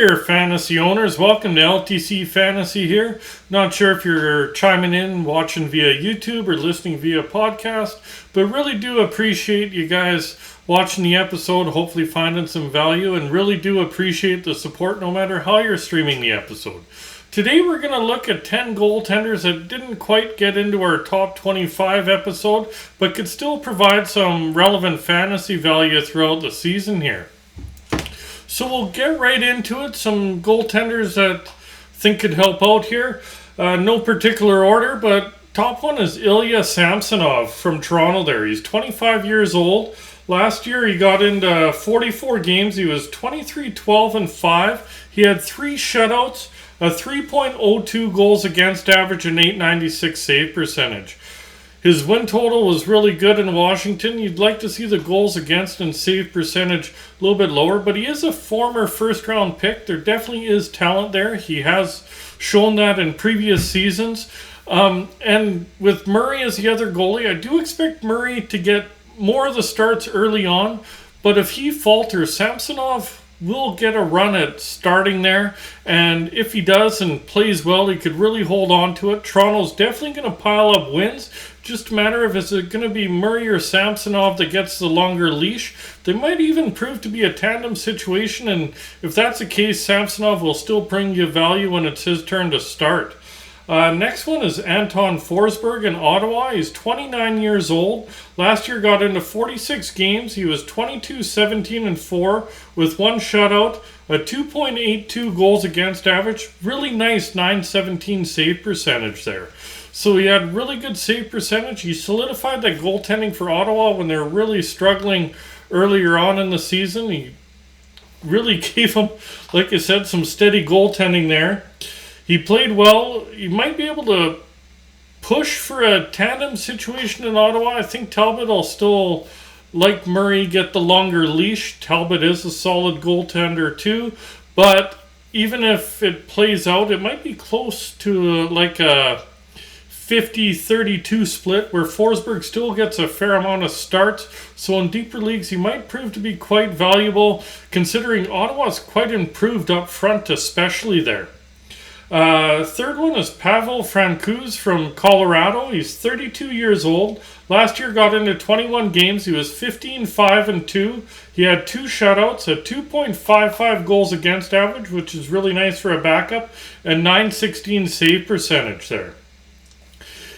there, fantasy owners. Welcome to LTC Fantasy here. Not sure if you're chiming in, watching via YouTube or listening via podcast, but really do appreciate you guys watching the episode, hopefully finding some value, and really do appreciate the support no matter how you're streaming the episode. Today we're going to look at 10 goaltenders that didn't quite get into our top 25 episode, but could still provide some relevant fantasy value throughout the season here. So we'll get right into it. Some goaltenders that I think could help out here. No particular order, but top one is Ilya Samsonov from Toronto there. He's 25 years old. Last year he got into 44 games. He was 23-12-5. He had 3 shutouts, a 3.02 goals against average, and 896 save percentage. His win total was really good in Washington. You'd like to see the goals against and save percentage a little bit lower, but he is a former first-round pick. There definitely is talent there. He has shown that in previous seasons. And with Murray as the other goalie, I do expect Murray to get more of the starts early on, but if he falters, Samsonov will get a run at starting there, and if he does and plays well, he could really hold on to it. Toronto's definitely going to pile up wins. Just a matter of, is it going to be Murray or Samsonov that gets the longer leash? They might even prove to be a tandem situation, and if that's the case, Samsonov will still bring you value when it's his turn to start. Next one is Anton Forsberg in Ottawa. He's 29 years old. Last year got into 46 games. He was 22-17-4 with 1 shutout, a 2.82 goals against average. Really nice 917 save percentage there. So he had really good save percentage. He solidified that goaltending for Ottawa when they were really struggling earlier on in the season. He really gave them, like I said, some steady goaltending there. He played well. He might be able to push for a tandem situation in Ottawa. I think Talbot will still, like Murray, get the longer leash. Talbot is a solid goaltender too. But even if it plays out, it might be close to like a 50-32 split where Forsberg still gets a fair amount of starts. So in deeper leagues, he might prove to be quite valuable, considering Ottawa's quite improved up front, especially there. Third one is Pavel Francouz from Colorado. He's 32 years old. Last year got into 21 games. He was 15-5-2. He had 2 shutouts, a 2.55 goals against average, which is really nice for a backup, and 916 save percentage there.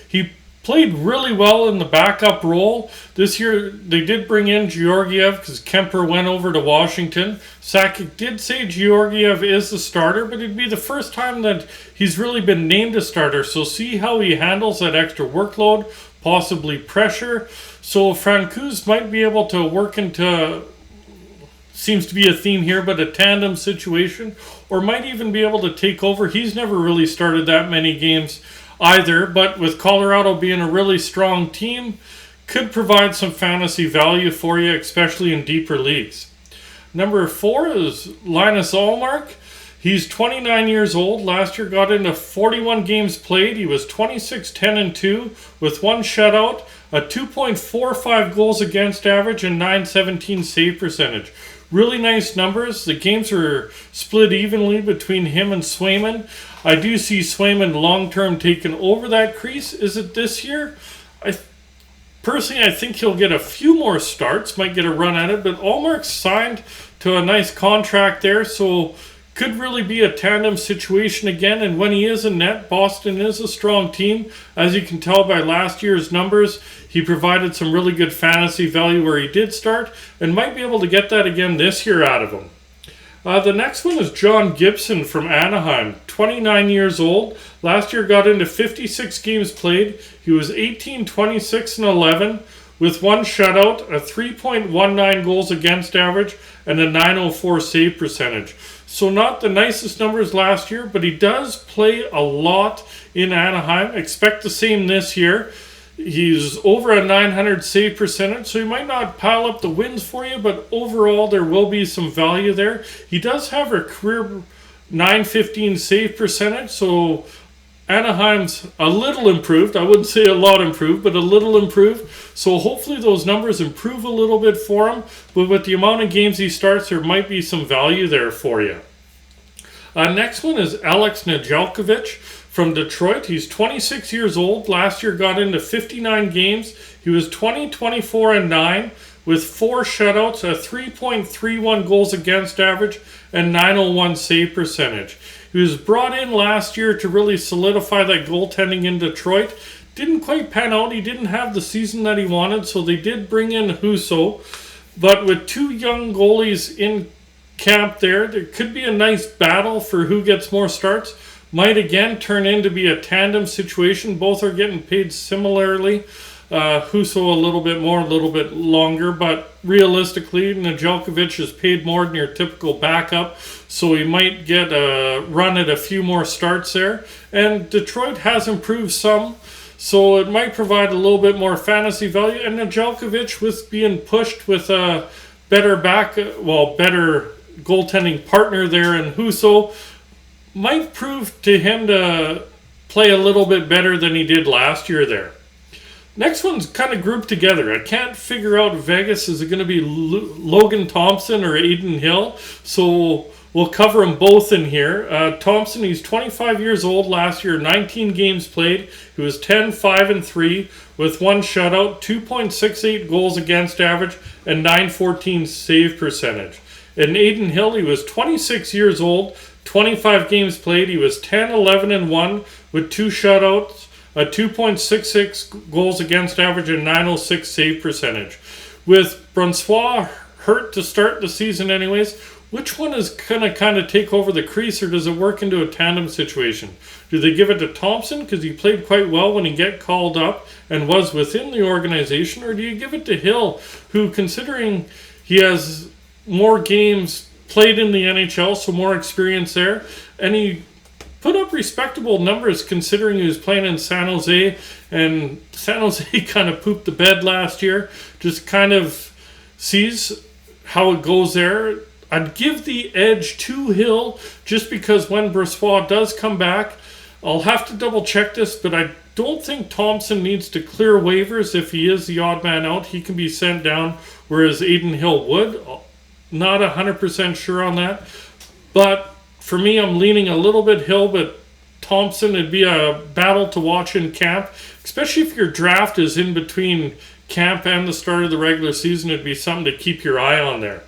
He played really well in the backup role. This year, they did bring in Georgiev because Kemper went over to Washington. Sakic did say Georgiev is the starter, but it'd be the first time that he's really been named a starter. So see how he handles that extra workload, possibly pressure. So Francouz might be able to work into, seems to be a theme here, but a tandem situation, or might even be able to take over. He's never really started that many games either, but with Colorado being a really strong team, could provide some fantasy value for you, especially in deeper leagues. Number 4 is Linus Ullmark. He's 29 years old. Last year got into 41 games played. He was 26-10-2 with 1 shutout, a 2.45 goals against average, and 917 save percentage. Really nice numbers. The games are split evenly between him and Swayman. I do see Swayman long-term taking over that crease. Is it this year? Personally, I think he'll get a few more starts, might get a run at it, but Ullmark's signed to a nice contract there, so could really be a tandem situation again. And when he is in net, Boston is a strong team. As you can tell by last year's numbers, he provided some really good fantasy value where he did start, and might be able to get that again this year out of him. The next one is John Gibson from Anaheim, 29 years old. Last year got into 56 games played. He was 18-26-11 with 1 shutout, a 3.19 goals against average, and a 904 save percentage. So not the nicest numbers last year, but he does play a lot in Anaheim. Expect the same this year. He's over a 900 save percentage, so he might not pile up the wins for you, but overall there will be some value there. He does have a career 915 save percentage, so Anaheim's a little improved. I wouldn't say a lot improved, but a little improved. So hopefully those numbers improve a little bit for him, but with the amount of games he starts, there might be some value there for you. Next one is Alex Nedeljkovic from Detroit. He's 26 years old. Last year got into 59 games. He was 20, 24, and 9 with 4 shutouts, a 3.31 goals against average, and 901 save percentage. He was brought in last year to really solidify that goaltending in Detroit. Didn't quite pan out. He didn't have the season that he wanted, so they did bring in Husso. But with 2 young goalies in camp there could be a nice battle for who gets more starts. Might again turn in to be a tandem situation. Both are getting paid similarly. Husso a little bit more, a little bit longer, but realistically, Nedeljkovic is paid more than your typical backup, so he might get a run at a few more starts there. And Detroit has improved some, so it might provide a little bit more fantasy value. And Nedeljkovic, with being pushed with a better better goaltending partner there in Husso, might prove to him to play a little bit better than he did last year there. Next one's kind of grouped together. I can't figure out Vegas. Is it going to be Logan Thompson or Adin Hill? So we'll cover them both in here. Thompson, he's 25 years old. Last year, 19 games played. He was 10, 5, and 3 with 1 shutout, 2.68 goals against average, and 914 save percentage. And Adin Hill, he was 26 years old, 25 games played. He was 10, 11, and 1 with 2 shutouts, a 2.66 goals against average, and 906 save percentage. With Brossoit hurt to start the season anyways, which one is going to kind of take over the crease, or does it work into a tandem situation? Do they give it to Thompson because he played quite well when he get called up and was within the organization, or do you give it to Hill, who, considering he has more games played in the NHL, so more experience there, and he put up respectable numbers considering he was playing in San Jose, and San Jose kind of pooped the bed last year. Just kind of sees how it goes there. I'd give the edge to Hill just because when Brossoit does come back, I'll have to double check this, but I don't think Thompson needs to clear waivers if he is the odd man out. He can be sent down, whereas Adin Hill would. Not 100% sure on that, but for me, I'm leaning a little bit Hill, but Thompson, it'd be a battle to watch in camp, especially if your draft is in between camp and the start of the regular season. It'd be something to keep your eye on there.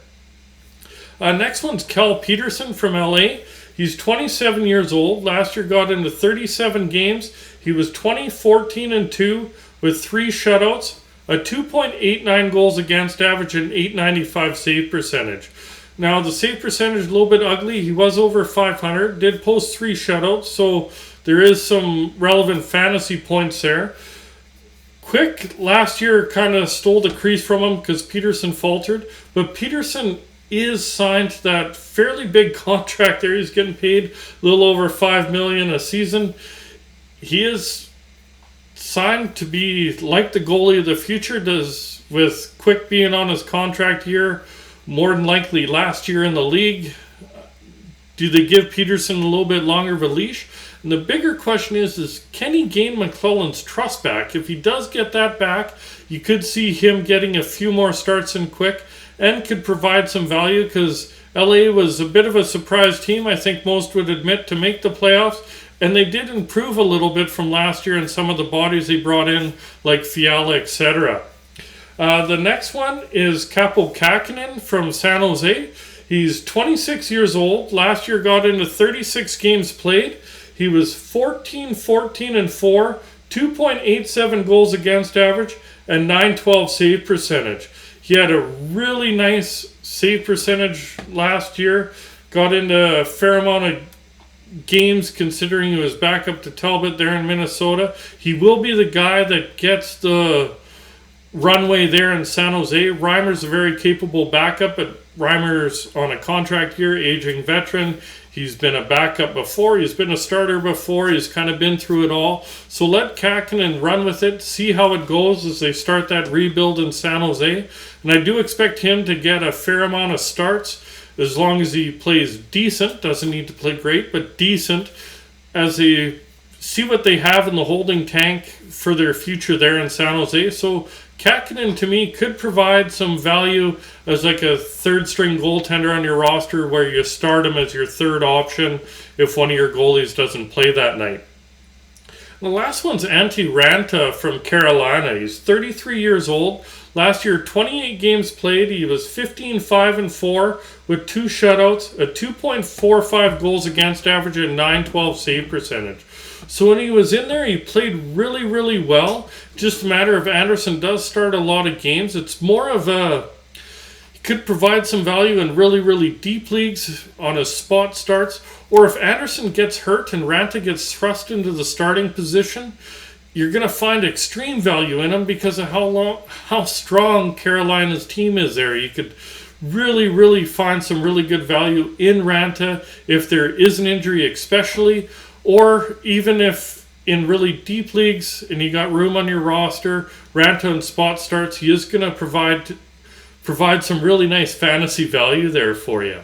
Next one's Cal Peterson from LA. He's 27 years old. Last year got into 37 games. He was 20, 14, and 2 with 3 shutouts, a 2.89 goals against average, and 895 save percentage. Now, the save percentage is a little bit ugly. He was over 500, did post 3 shutouts, so there is some relevant fantasy points there. Quick, last year kind of stole the crease from him because Peterson faltered, but Peterson is signed to that fairly big contract there. He's getting paid a little over $5 million a season. He is signed to be like the goalie of the future, does with Quick being on his contract year, more than likely last year in the league. Do they give Peterson a little bit longer of a leash? And the bigger question is can he gain McClellan's trust back? If he does get that back, you could see him getting a few more starts in Quick and could provide some value, because LA was a bit of a surprise team, I think most would admit, to make the playoffs. And they did improve a little bit from last year in some of the bodies they brought in, like Fiala, etc. The next one is Kaapo Kähkönen from San Jose. He's 26 years old. Last year got into 36 games played. He was 14, 14, and 4, 2.87 goals against average, and 912 save percentage. He had a really nice save percentage last year. Got into a fair amount of games considering he was back up to Talbot there in Minnesota. He will be the guy that gets the runway there in San Jose. Reimer's a very capable backup, but Reimer's on a contract year, aging veteran. He's been a backup before. He's been a starter before. He's kind of been through it all. So let Kähkönen run with it, see how it goes as they start that rebuild in San Jose. And I do expect him to get a fair amount of starts as long as he plays decent. Doesn't need to play great, but decent as they see what they have in the holding tank for their future there in San Jose. So Kähkönen, to me, could provide some value as like a third string goaltender on your roster where you start him as your third option if one of your goalies doesn't play that night. The last one's Antti Ranta from Carolina. He's 33 years old. Last year, 28 games played. He was 15-5-4 with 2 shutouts, a 2.45 goals against average, and 912 save percentage. So when he was in there, he played really, really well. Just a matter of Anderson does start a lot of games. It's more of a... He could provide some value in really, really deep leagues on his spot starts. Or if Anderson gets hurt and Ranta gets thrust into the starting position, you're going to find extreme value in him because of how strong Carolina's team is there. You could really, really find some really good value in Ranta if there is an injury especially, or even if in really deep leagues and you got room on your roster, Ranta and spot starts, he is going to provide some really nice fantasy value there for you.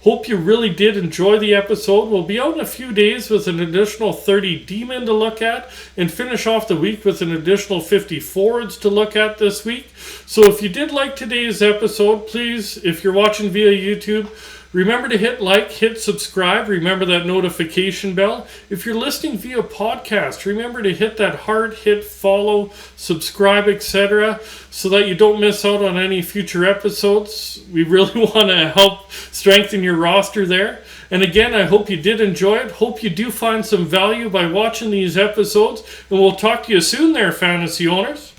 Hope you really did enjoy the episode. We'll be out in a few days with an additional 30 D-men to look at and finish off the week with an additional 50 forwards to look at this week. So if you did like today's episode, please, if you're watching via YouTube, remember to hit like, hit subscribe, remember that notification bell. If you're listening via podcast, remember to hit that heart, hit follow, subscribe, etc., so that you don't miss out on any future episodes. We really want to help strengthen your roster there. And again, I hope you did enjoy it. Hope you do find some value by watching these episodes. And we'll talk to you soon there, fantasy owners.